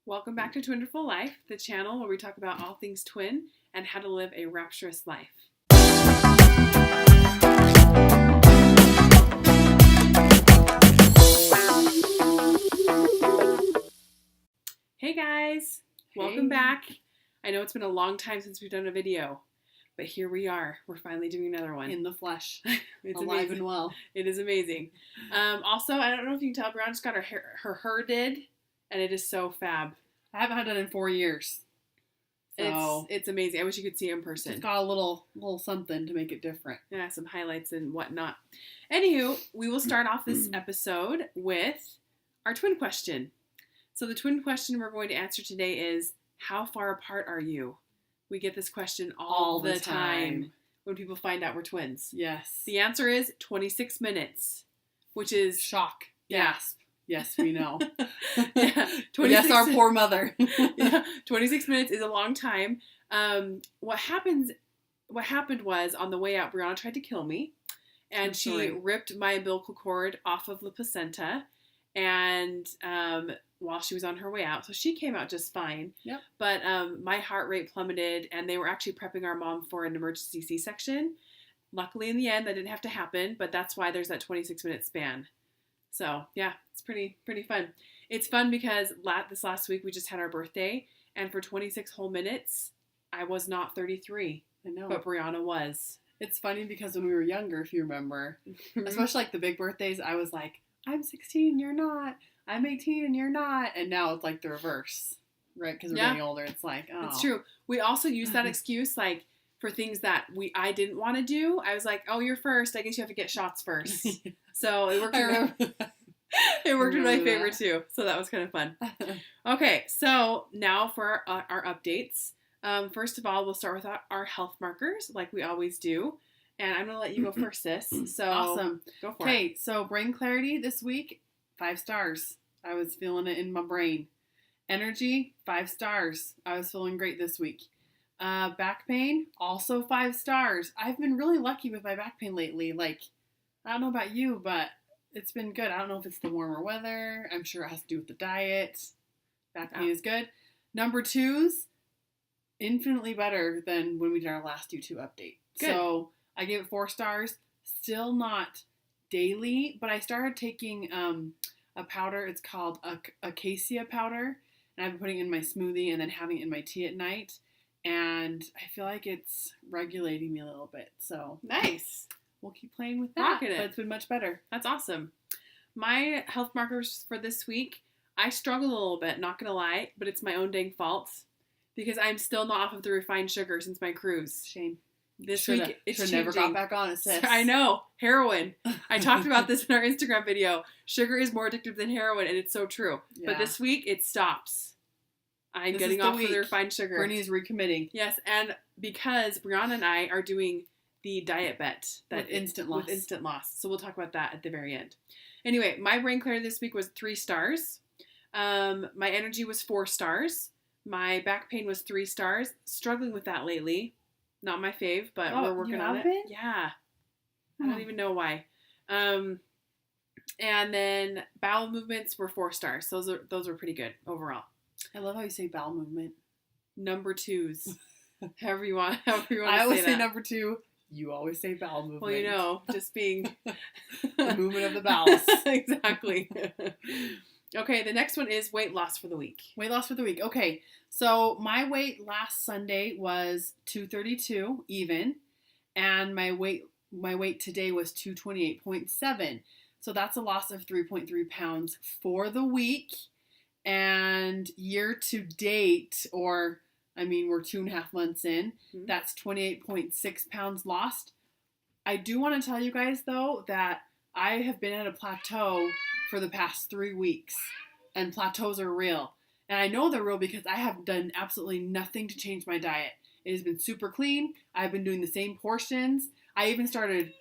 Welcome back to Twinderful Life, the channel where we talk about all things twin and how to live a rapturous life. Hey guys, welcome back. I know it's been a long time since we've done a video, but here we are. We're finally doing another one. In the flesh. It's alive amazing. and well. It is amazing. Also, I don't know if you can tell, Brianna just got her did, and it is so fab. I haven't had that in 4 years. So it's amazing. I wish you could see it in person. It's got a little something to make it different. Yeah, some highlights and whatnot. Anywho, we will start off this episode with our twin question. So the twin question we're going to answer today is, how far apart are you? We get this question all the time when people find out we're twins. Yes. The answer is 26 minutes, which is... shock. Yeah. Gasp. Yes, we know. Yeah, yes, our poor mother. Yeah, 26 minutes is a long time. What happened was, on the way out, Brianna tried to kill me, and she ripped my umbilical cord off of the placenta, and while she was on her way out, so she came out just fine. Yep. But my heart rate plummeted, and they were actually prepping our mom for an emergency C-section. Luckily, in the end, that didn't have to happen, but that's why there's that 26-minute span. So, yeah, it's pretty fun. It's fun because this last week we just had our birthday, and for 26 whole minutes, I was not 33. I know. But Brianna was. It's funny because when we were younger, if you remember, especially like the big birthdays, I was like, I'm 16, you're not. I'm 18 and you're not. And now it's like the reverse, right? Because we're getting older. It's like, oh. It's true. We also use that excuse, like, for things that I didn't want to do. I was like, oh, you're first. I guess you have to get shots first. So it worked. It worked in my favor too. So that was kind of fun. Okay, so now for our updates. First of all, we'll start with our health markers, like we always do. And I'm gonna let you go first, sis. So awesome. Go for it. Okay, so brain clarity this week, 5 stars. I was feeling it in my brain. Energy, 5 stars. I was feeling great this week. Back pain, also 5 stars. I've been really lucky with my back pain lately. Like, I don't know about you, but it's been good. I don't know if it's the warmer weather. I'm sure it has to do with the diet. Back pain is good. Number 2's infinitely better than when we did our last YouTube update. Good. So I gave it 4 stars. Still not daily, but I started taking a powder. It's called acacia powder, and I've been putting it in my smoothie and then having it in my tea at night. And I feel like it's regulating me a little bit. So nice. We'll keep playing with that. But it's been much better. That's awesome. My health markers for this week, I struggled a little bit, not going to lie, but it's my own dang fault because I'm still not off of the refined sugar since my cruise. Shame. This week, it's changing. Never got back on it, sis. I know. Heroin. I talked about this in our Instagram video. Sugar is more addictive than heroin, and it's so true. Yeah. But this week, it stops. I'm getting off of the refined sugar. Bernie is recommitting. Yes, and because Brianna and I are doing the diet bet. With instant loss. So we'll talk about that at the very end. Anyway, my brain clarity this week was 3 stars. My energy was 4 stars. My back pain was 3 stars. Struggling with that lately. Not my fave, but we're working on it. Been? Yeah. I don't even know why. And then bowel movements were 4 stars. Those were pretty good overall. I love how you say bowel movement. Number 2's. however you want to say that. I always say number 2. You always say bowel movement. Well, you know, just being the movement of the bowels. Exactly. Okay, the next one is weight loss for the week. Weight loss for the week. Okay, so my weight last Sunday was 232 even, and my weight today was 228.7. So that's a loss of 3.3 pounds for the week. And year to date, we're 2.5 months in, that's 28.6 pounds lost. I do want to tell you guys, though, that I have been at a plateau for the past 3 weeks, and plateaus are real. And I know they're real because I have done absolutely nothing to change my diet. It has been super clean. I've been doing the same portions. I even started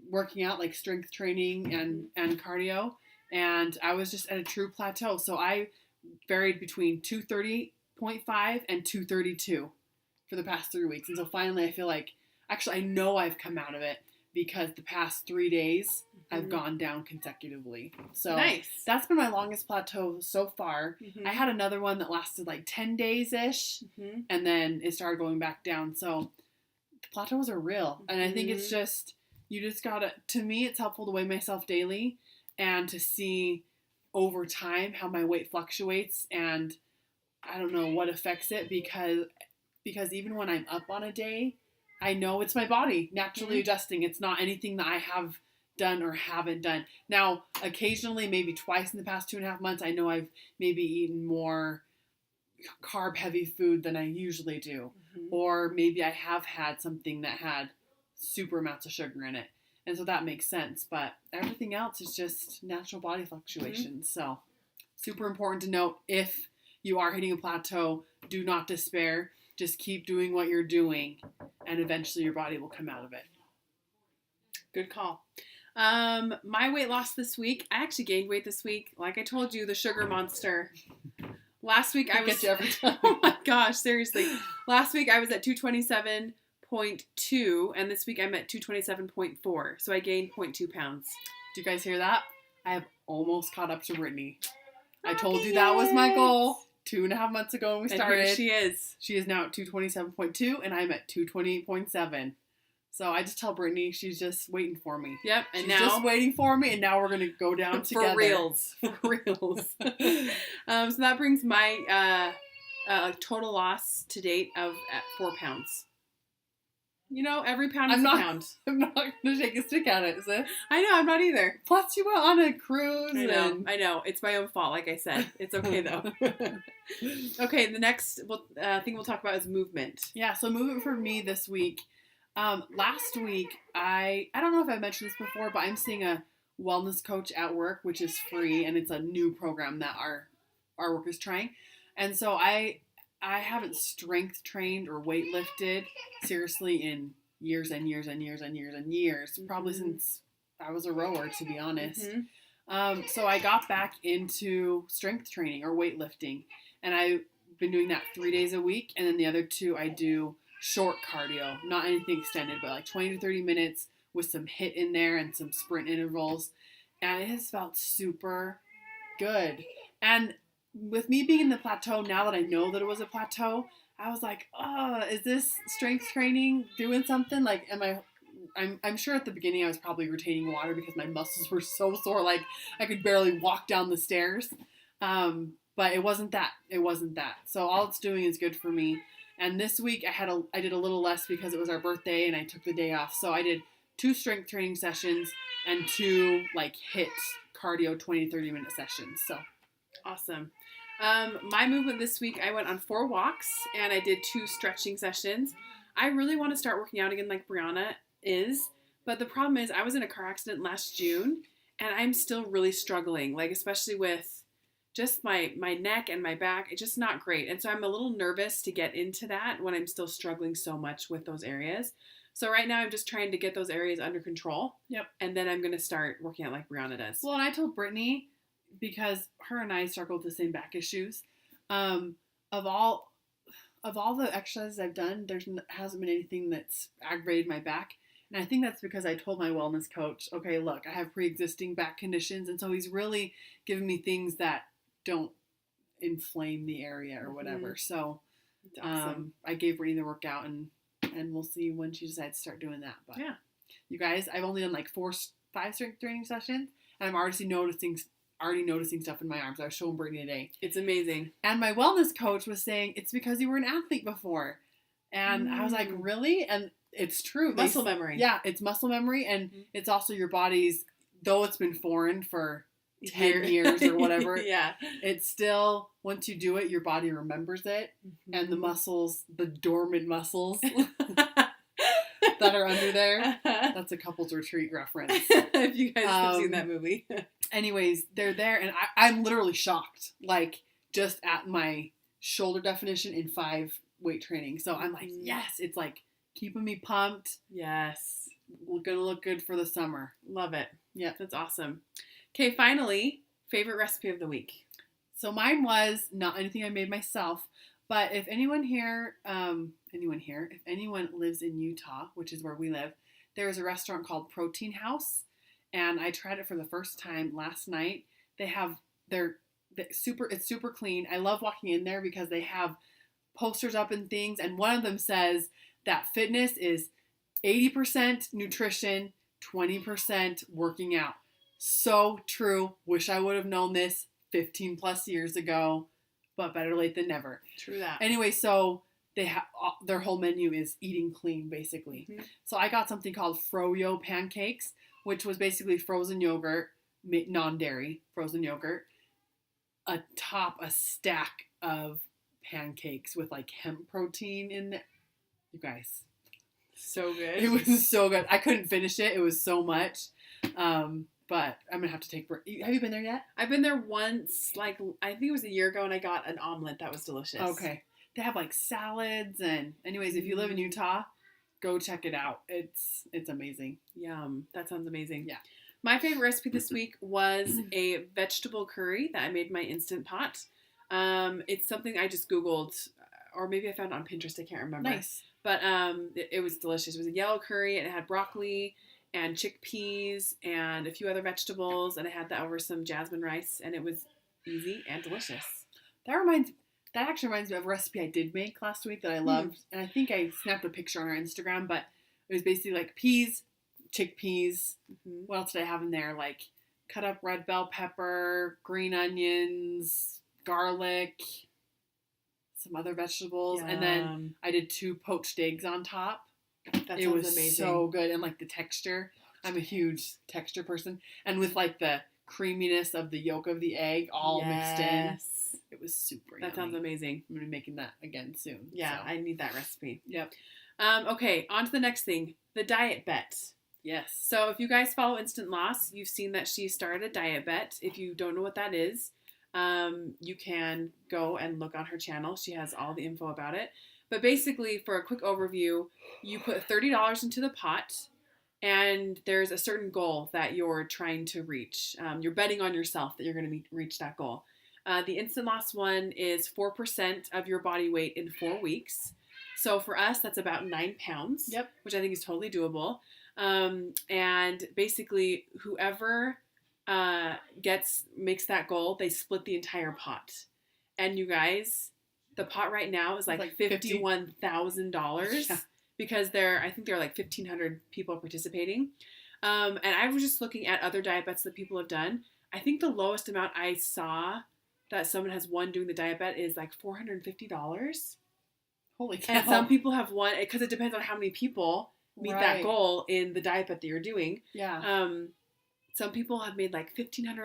working out, like strength training and cardio, and I was just at a true plateau. So I varied between 230.5 and 232 for the past 3 weeks. And so finally I feel like, actually I know I've come out of it because the past 3 days I've gone down consecutively. So nice. That's been my longest plateau so far. Mm-hmm. I had another one that lasted like 10 days-ish, and then it started going back down. So the plateaus are real. And I think it's just, you just gotta, to me, it's helpful to weigh myself daily and to see over time how my weight fluctuates, and I don't know what affects it, because even when I'm up on a day, I know it's my body naturally adjusting. It's not anything that I have done or haven't done. Now, occasionally, maybe twice in the past 2.5 months, I know I've maybe eaten more carb heavy food than I usually do. Or maybe I have had something that had super amounts of sugar in it. And so that makes sense. But everything else is just natural body fluctuations. So super important to note, if you are hitting a plateau, do not despair. Just keep doing what you're doing, and eventually your body will come out of it. Good call. My weight loss this week, I actually gained weight this week. Like I told you, the sugar monster. Last week I was... Get you every time. Oh my gosh, seriously. Last week I was at 227.2, and this week I'm at 227.4. So I gained 0.2 pounds. Do you guys hear that? I have almost caught up to Brittany. I told you that was my goal 2.5 months ago when we started. And here she is. She is now at 227.2, and I'm at 228.7. So I just tell Brittany she's just waiting for me. Yep, and she's now just waiting for me, and now we're gonna go down together. For reals. So that brings my total loss to date of at 4 pounds. You know, every pound is a pound. I'm not gonna take a stick at it, is it? I know, I'm not either. Plus, you went on a cruise. I know. It's my own fault, like I said. It's okay, though. Okay, the next thing we'll talk about is movement. Yeah, so movement for me this week. Last week, I don't know if I mentioned this before, but I'm seeing a wellness coach at work, which is free, and it's a new program that our work is trying. And so I haven't strength trained or weight lifted seriously in years and years and years and years and years, probably since I was a rower, to be honest. So I got back into strength training or weightlifting, and I've been doing that 3 days a week, and then the other 2 I do short cardio, not anything extended, but like 20 to 30 minutes with some HIIT in there and some sprint intervals, and it has felt super good. And with me being in the plateau, now that I know that it was a plateau, I was like, oh, is this strength training doing something? Like, I'm sure at the beginning I was probably retaining water because my muscles were so sore, like I could barely walk down the stairs. But it wasn't that. So all it's doing is good for me. And this week I did a little less because it was our birthday and I took the day off. So I did 2 strength training sessions and 2 like HIIT cardio 20 to 30 minute sessions. So awesome. My movement this week, I went on 4 walks and I did 2 stretching sessions. I really want to start working out again like Brianna is, but the problem is I was in a car accident last June and I'm still really struggling, like especially with just my neck and my back. It's just not great. And so I'm a little nervous to get into that when I'm still struggling so much with those areas. So right now I'm just trying to get those areas under control. Yep. And then I'm going to start working out like Brianna does. Well, and I told Brittany, because her and I struggle with the same back issues, of all the exercises I've done, hasn't been anything that's aggravated my back. And I think that's because I told my wellness coach, okay, look, I have pre-existing back conditions. And so he's really giving me things that don't inflame the area or whatever. So awesome. I gave Brittany the workout, and we'll see when she decides to start doing that. But yeah, you guys, I've only done like 5 strength training sessions, and I'm already noticing stuff in my arms. I was showing Brittany today. It's amazing. And my wellness coach was saying, it's because you were an athlete before. And I was like, really? And it's true. Muscle memory. Yeah, it's muscle memory, and it's also your body's, though it's been foreign for 10 years or whatever. Yeah. It's still, once you do it, your body remembers it. And the muscles, the dormant muscles that are under there, that's a couples retreat reference. If you guys have seen that movie. Anyways, they're there, and I'm literally shocked, like, just at my shoulder definition in 5 weight training. So I'm like, yes, it's like keeping me pumped. Yes. We're going to look good for the summer. Love it. Yeah. That's awesome. Okay, finally, favorite recipe of the week. So mine was not anything I made myself, but if anyone lives in Utah, which is where we live, there's a restaurant called Protein House, and I tried it for the first time last night. It's super clean. I love walking in there because they have posters up and things, and one of them says that fitness is 80% nutrition, 20% working out. So true. Wish I would have known this 15 plus years ago, but better late than never. True that. Anyway, so they have their whole menu is eating clean, basically. Mm-hmm. So I got something called Froyo pancakes, which was basically frozen yogurt, non-dairy frozen yogurt, atop a stack of pancakes with like hemp protein in there. You guys, so good. it was so good. I couldn't finish it. It was so much. But I'm gonna have to take. Have you been there yet? I've been there once. Like I think it was a year ago, and I got an omelet that was delicious. Okay. They have like salads and. Anyways, if you live in Utah, go check it out. It's amazing. Yum. That sounds amazing. Yeah. My favorite recipe this week was a vegetable curry that I made in my Instant Pot. It's something I just Googled, or maybe I found it on Pinterest. I can't remember. Nice. But it was delicious. It was a yellow curry, and it had broccoli and chickpeas and a few other vegetables, and I had that over some jasmine rice, and it was easy and delicious. That actually reminds me of a recipe I did make last week that I loved, and I think I snapped a picture on our Instagram, but it was basically like peas, chickpeas. Mm-hmm. What else did I have in there? Like cut up red bell pepper, green onions, garlic, some other vegetables, and then I did 2 poached eggs on top. That sounds amazing. So good, and like the texture. I'm a huge texture person, and with like the creaminess of the yolk of the egg all mixed in. It was super yummy. That sounds amazing. I'm going to be making that again soon. Yeah, so. I need that recipe. Yep. Okay, on to the next thing. The diet bet. Yes. So if you guys follow Instant Loss, you've seen that she started a diet bet. If you don't know what that is, you can go and look on her channel. She has all the info about it. But basically, for a quick overview, you put $30 into the pot, and there's a certain goal that you're trying to reach. You're betting on yourself that you're going to reach that goal. The Instant Loss one is 4% of your body weight in 4 weeks. So for us, that's about 9 pounds, Yep. which I think is totally doable. And basically, whoever makes that goal, they split the entire pot. And you guys, the pot right now is like $51,000 yeah. because I think there are like 1,500 people participating. And I was just looking at other diet bets that people have done. I think the lowest amount I saw that someone has won doing the diet bet is like $450. Holy cow. And some people have won, because it depends on how many people meet that goal in the diet bet that you're doing. Yeah. Some people have made like $1,500,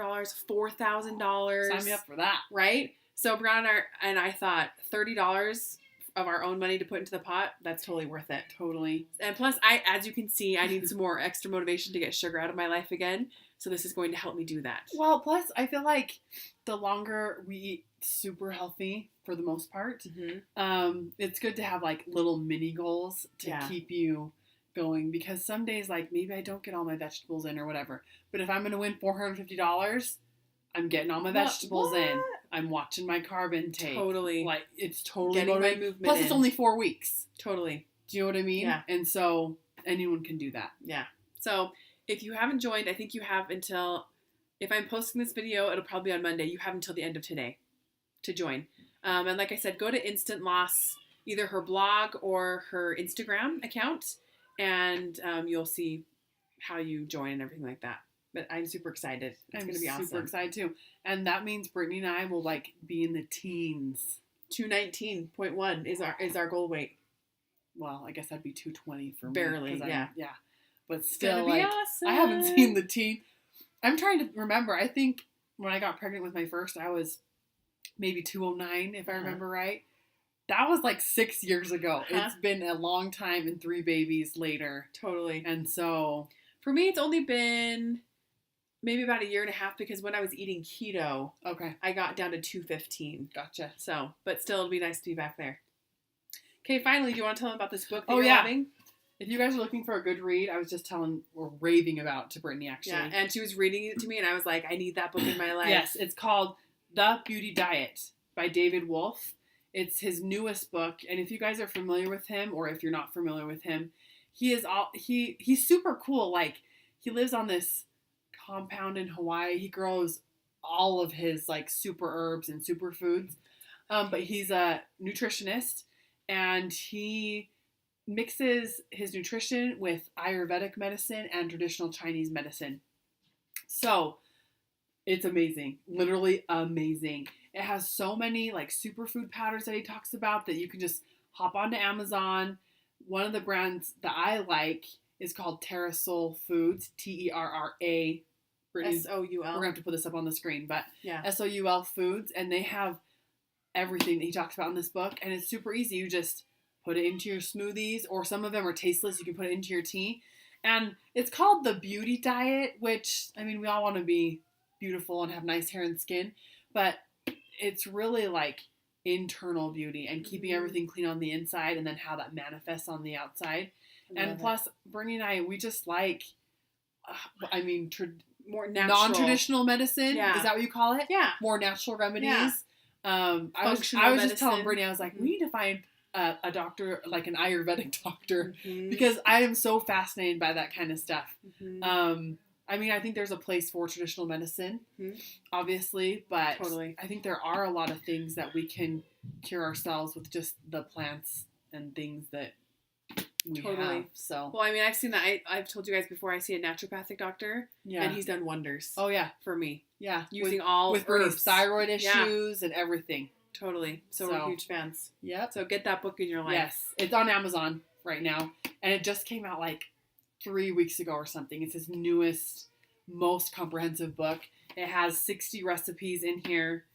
$4,000. Sign me up for that. Right? So Brianna and I thought $30 of our own money to put into the pot, that's totally worth it. Totally. And plus, as you can see, I need some more extra motivation to get sugar out of my life again. So this is going to help me do that. Well, plus, I feel like the longer we eat super healthy, for the most part, it's good to have like little mini goals to keep you going. Because some days, like maybe I don't get all my vegetables in or whatever. But if I'm going to win $450, I'm getting all my vegetables in. I'm watching my carb intake. Totally. Like, it's totally getting motivating. my movement Plus, in. it's only 4 weeks. Totally. Do you know what I mean? Yeah. And so anyone can do that. Yeah. So if you haven't joined, I think you have until, if I'm posting this video, it'll probably be on Monday. You have until the end of today to join. And like I said, go to Instant Loss, either her blog or her Instagram account, and you'll see how you join and everything like that. But I'm super excited. It's going to be awesome. I'm super excited too. And that means Brittany and I will like be in the teens. 219.1 is our goal weight. Well, I guess that'd be 220 for me. Barely, yeah. Yeah. But still, like, awesome. I haven't seen the teen. I'm trying to remember. I think when I got pregnant with my first, I was maybe 209, if I remember right. That was like 6 years ago. It's been a long time and 3 babies later. Totally. And so for me, it's only been maybe about a year and a half, because when I was eating keto, I got down to 215. Gotcha. So, but still, it'll be nice to be back there. Okay, finally, do you want to tell them about this book that you're having? If you guys are looking for a good read, I was just raving about to Brittany, actually. Yeah, and she was reading it to me, and I was like, I need that book in my life. Yes, it's called The Beauty Diet by David Wolfe. It's his newest book, and if you guys are familiar with him, or if you're not familiar with him, he's super cool. Like, he lives on this compound in Hawaii. He grows all of his like super herbs and superfoods. But he's a nutritionist, and he mixes his nutrition with Ayurvedic medicine and traditional Chinese medicine. So it's amazing, literally amazing. It has so many like superfood powders that he talks about that you can just hop onto Amazon. One of the brands that I like is called Terrasoul Foods, Terra. SOUL. We're gonna have to put this up on the screen, but Yeah. SOUL Foods, and they have everything that he talks about in this book, and it's super easy. You just put it into your smoothies, or some of them are tasteless. You can put it into your tea, and it's called the beauty diet, which, I mean, we all want to be beautiful and have nice hair and skin, but it's really like internal beauty and keeping everything clean on the inside, and then how that manifests on the outside. And plus, Bernie and I, we just like, more natural, non-traditional medicine. Yeah. Is that what you call it? Yeah. More natural remedies. Yeah. I was just telling Brittany, I was like, we need to find a doctor, like an Ayurvedic doctor, because I am so fascinated by that kind of stuff. I mean, I think there's a place for traditional medicine, obviously, but Totally. I think there are a lot of things that we can cure ourselves with just the plants and things that we have. So, well, I mean, I've seen that. I've told you guys before. I see a naturopathic doctor, and he's done wonders. Oh yeah, for me. Yeah, using all with Bernie's thyroid issues and everything. Totally. So we're huge fans. Yep. So get that book in your life. Yes, it's on Amazon right now, and it just came out like 3 weeks ago or something. It's his newest, most comprehensive book. It has 60 recipes in here.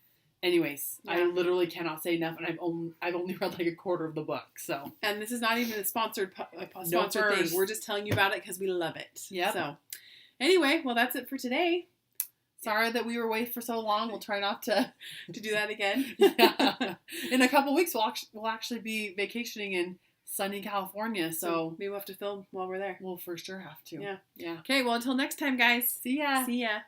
Anyways, I literally cannot say enough, and I've only read like a quarter of the book. So, and this is not even a sponsored thing. We're just telling you about it because we love it. Yeah. So, anyway, well, that's it for today. Sorry that we were away for so long. We'll try not to do that again. Yeah. In a couple weeks, we'll actually be vacationing in sunny California. So maybe we'll have to film while we're there. We'll for sure have to. Yeah. Yeah. Okay. Well, until next time, guys. See ya. See ya.